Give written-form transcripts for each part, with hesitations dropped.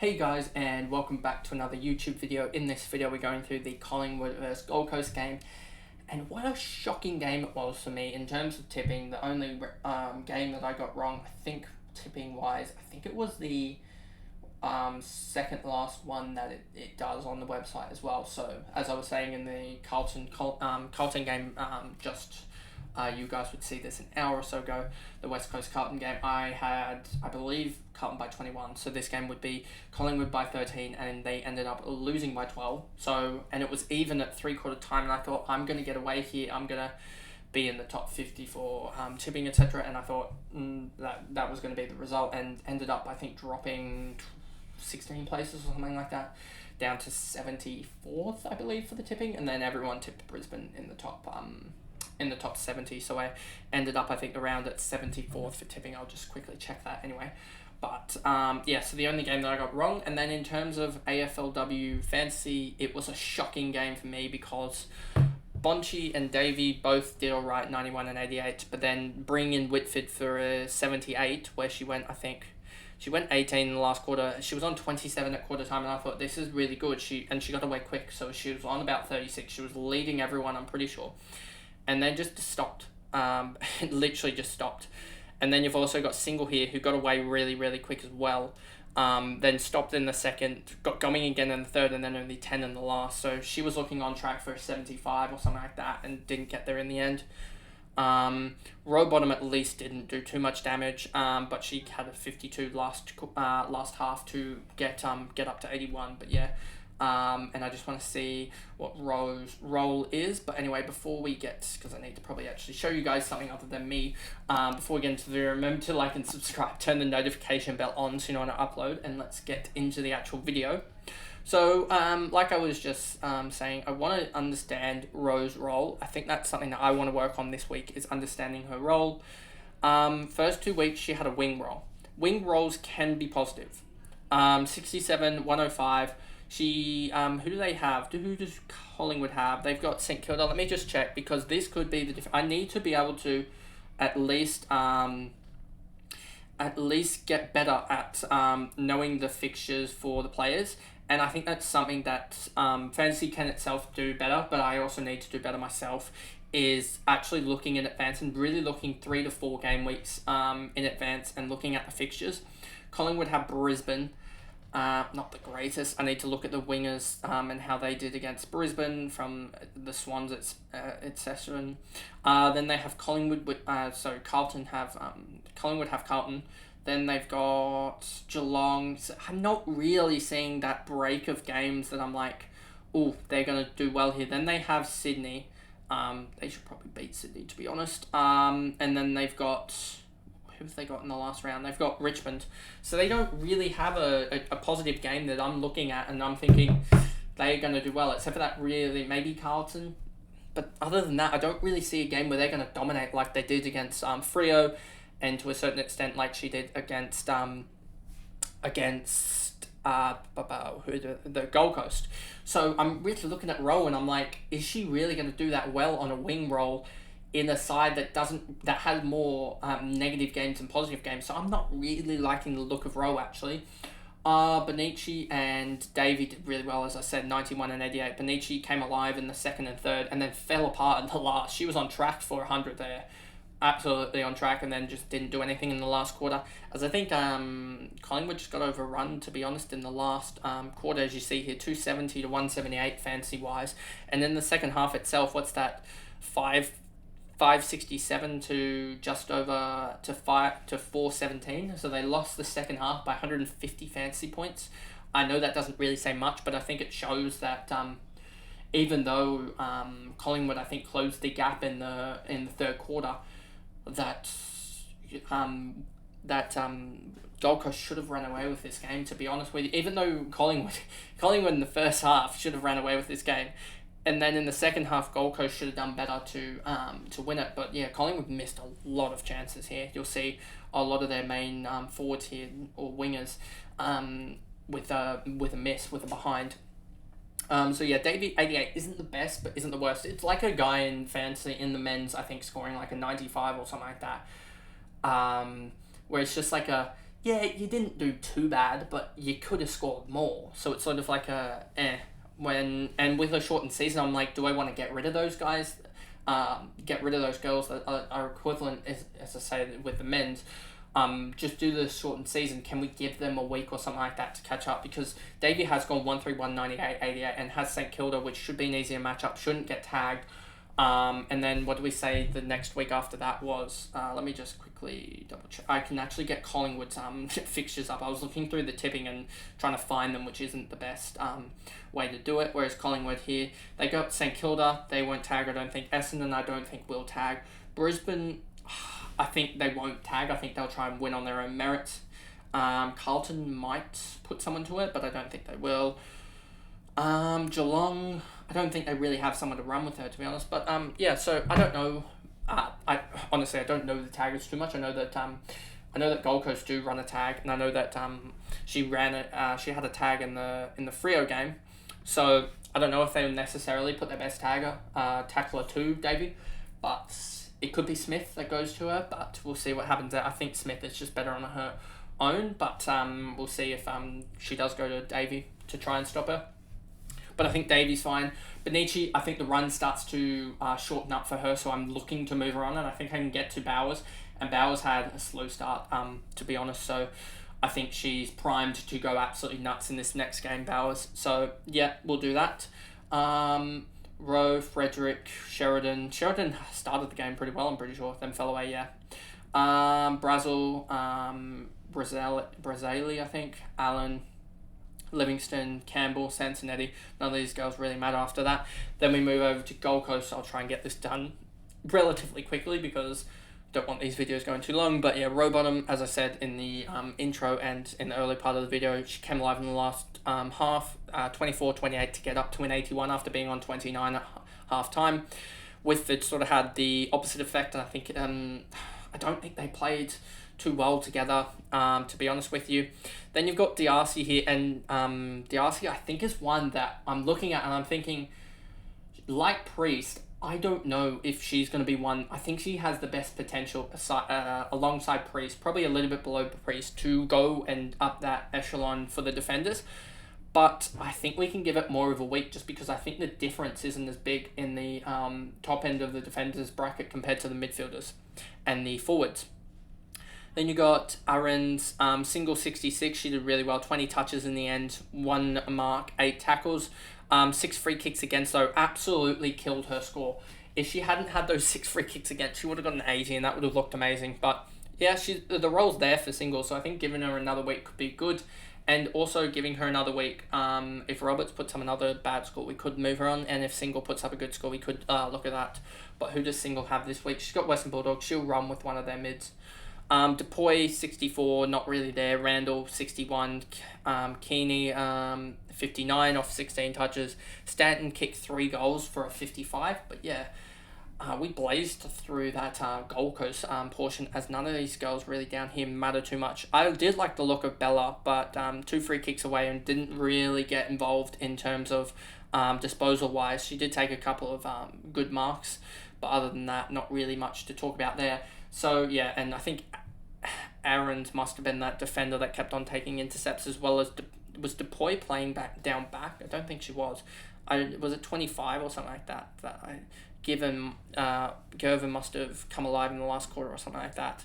Hey guys, and welcome back to another YouTube video. In this video we're going through the Collingwood vs Gold Coast game, and what a shocking game it was for me in terms of tipping. The only game that I got wrong, I think tipping wise, I think it was the second last one that it does on the website as well. So as I was saying in the Carlton game, you guys would see this an hour or so ago, the West Coast Carlton game, I believe, Carlton by 21. So this game would be Collingwood by 13, and they ended up losing by 12. So, and it was even at three-quarter time, and I thought, I'm going to get away here. I'm going to be in the top 50 for tipping, etc. And I thought that was going to be the result, and ended up, I think, dropping 16 places or something like that, down to 74th, I believe, for the tipping. And then everyone tipped Brisbane in the top 70, so I ended up, I think, around at 74th for tipping. I'll just quickly check that anyway. But yeah, so the only game that I got wrong. And then in terms of AFLW fantasy, it was a shocking game for me because BONNICI and Davey both did all right, 91 and 88, but then bring in Whitford for a 78, where she went 18 in the last quarter. She was on 27 at quarter time, and I thought, this is really good. She got away quick, so she was on about 36. She was leading everyone, I'm pretty sure. And they just stopped. It literally just stopped. And then you've also got Single here, who got away really, really quick as well. Then stopped in the second, got going again in the third, and then only 10 in the last. So she was looking on track for a 75 or something like that, and didn't get there in the end. Row Bottom at least didn't do too much damage, but she had a 52 last half to get up to 81. But yeah. And I just want to see what Rose's role is. But anyway, before we get, because I need to probably actually show you guys something other than me, before we get into the video, remember to like and subscribe, turn the notification bell on so you know when I upload, and let's get into the actual video. So, like I was just saying, I want to understand Rose's role. I think that's something that I want to work on this week, is understanding her role. First 2 weeks, she had a wing role. Wing roles can be positive. 67, 105. She, who do they have? Who does Collingwood have? They've got St Kilda. Let me just check, because this could be the difference. I need to be able to at least get better at knowing the fixtures for the players. And I think that's something that fantasy can itself do better, but I also need to do better myself, is actually looking in advance and really looking 3 to 4 game weeks in advance and looking at the fixtures. Collingwood have Brisbane. Not the greatest. I need to look at the wingers and how they did against Brisbane from the Swans at Session. Then they have Collingwood. Carlton have Collingwood have Carlton. Then they've got Geelong. So I'm not really seeing that break of games that I'm like, oh, they're gonna do well here. Then they have Sydney. They should probably beat Sydney, to be honest. And then they've got, who have they got in the last round? They've got Richmond. So they don't really have a positive game that I'm looking at and I'm thinking they're going to do well, except for that really, maybe Carlton. But other than that, I don't really see a game where they're going to dominate like they did against Freo, and to a certain extent like she did against the Gold Coast. So I'm really looking at Rowe and I'm like, is she really going to do that well on a wing role in a side that has more negative games and positive games? So I'm not really liking the look of Rowe, actually. BONNICI and Davey did really well, as I said, 91 and 88. BONNICI came alive in the second and third, and then fell apart in the last. She was on track for 100 there, absolutely on track, and then just didn't do anything in the last quarter. As I think Collingwood just got overrun, to be honest, in the last quarter, as you see here, 270 to 178 fantasy wise. And then the second half itself, what's that, 567 to just over to 417. So they lost the second half by 150 fantasy points. I know that doesn't really say much, but I think it shows that even though Collingwood, I think, closed the gap in the third quarter, that Gold Coast should have run away with this game, to be honest with you. Even though Collingwood in the first half should have ran away with this game. And then in the second half, Gold Coast should have done better to win it. But yeah, Collingwood missed a lot of chances here. You'll see a lot of their main forwards here, or wingers, with a miss, with a behind. So yeah, Davey 88 isn't the best, but isn't the worst. It's like a guy in fantasy in the men's, I think, scoring like a 95 or something like that. Where it's just like yeah, you didn't do too bad, but you could have scored more. So it's sort of like a and with a shortened season, I'm like, do I want to get rid of those guys? Get rid of those girls that are equivalent, as I say, with the men's. Just do the shortened season. Can we give them a week or something like that to catch up? Because Davey has gone 1-3-1, 98, 88, and has St Kilda, which should be an easier matchup, shouldn't get tagged. And then what do we say the next week after that was? Let me just quickly double check. I can actually get Collingwood's fixtures up. I was looking through the tipping and trying to find them, which isn't the best way to do it. Whereas Collingwood here, they got St Kilda, they won't tag. I don't think Essendon, I don't think will tag. Brisbane, I think they won't tag. I think they'll try and win on their own merits. Carlton might put someone to it, but I don't think they will. Geelong, I don't think they really have someone to run with her, to be honest. But yeah, so I don't know. I honestly, I don't know the taggers too much. I know that Gold Coast do run a tag, and I know that she ran it. She had a tag in the Freo game, so I don't know if they necessarily put their best tackler to Davey, but it could be Smith that goes to her. But we'll see what happens there. I think Smith is just better on her own, but we'll see if she does go to Davey to try and stop her. But I think Davey's fine. BONNICI, I think the run starts to shorten up for her, so I'm looking to move her on, and I think I can get to Bowers. And Bowers had a slow start, to be honest, so I think she's primed to go absolutely nuts in this next game, Bowers. So, yeah, we'll do that. Rowe, Frederick, Sheridan. Sheridan started the game pretty well, I'm pretty sure. Then fell away, yeah. Brazil, Brazili, I think. Allen, Livingston, Campbell, Sansonetti. None of these girls really matter after that. Then we move over to Gold Coast. I'll try and get this done relatively quickly because I don't want these videos going too long. But yeah, Rowbottom, as I said in the intro and in the early part of the video, she came alive in the last half, 24-28 to get up to an 81 after being on 29 at half time. With it sort of had the opposite effect, and I think I don't think they played too well together, to be honest with you. Then you've got D'Arcy here, and D'Arcy I think is one that I'm looking at and I'm thinking, like Priest, I don't know if she's going to be one. I think she has the best potential alongside Priest, probably a little bit below Priest, to go and up that echelon for the defenders. But I think we can give it more of a week just because I think the difference isn't as big in the top end of the defenders bracket compared to the midfielders and the forwards. Then you got Aaron's single 66. She did really well. 20 touches in the end. 1 mark, 8 tackles. 6 free kicks against, though. Absolutely killed her score. If she hadn't had those 6 free kicks against, she would have got an 80 and that would have looked amazing. But yeah, the role's there for singles, so I think giving her another week could be good. And also giving her another week, if Roberts puts up another bad score, we could move her on. And if Single puts up a good score, we could look at that. But who does Single have this week? She's got Western Bulldogs. She'll run with one of their mids. Dupuy, 64, not really there. Randall, 61. Keeney, 59 off 16 touches. Stanton kicked 3 goals for a 55. But yeah, we blazed through that Gold Coast portion, as none of these girls really down here matter too much. I did like the look of Bella, but 2 free kicks away and didn't really get involved in terms of disposal-wise. She did take a couple of good marks, but other than that, not really much to talk about there. So yeah, and I think Aaron's must have been that defender that kept on taking intercepts, as well as was Dupuy playing down back. I don't think she was. Was it 25 or something like that? Given Gervin must have come alive in the last quarter or something like that.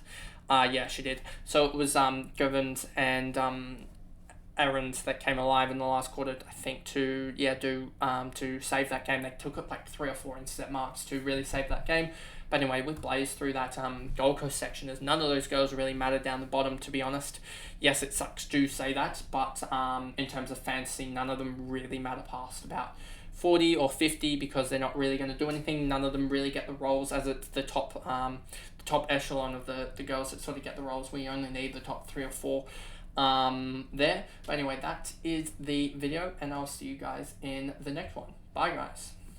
Yeah, she did. So it was Gervin's and Aaron's that came alive in the last quarter, I think, to save that game. They took up like 3 or 4 intercept marks to really save that game. But anyway, we blazed through that Gold Coast section, as none of those girls really mattered down the bottom, to be honest. Yes, it sucks to say that, but in terms of fantasy, none of them really matter past about 40 or 50 because they're not really going to do anything. None of them really get the roles, as it's the top echelon of the girls that sort of get the roles. We only need the top 3 or 4 there. But anyway, that is the video, and I'll see you guys in the next one. Bye, guys.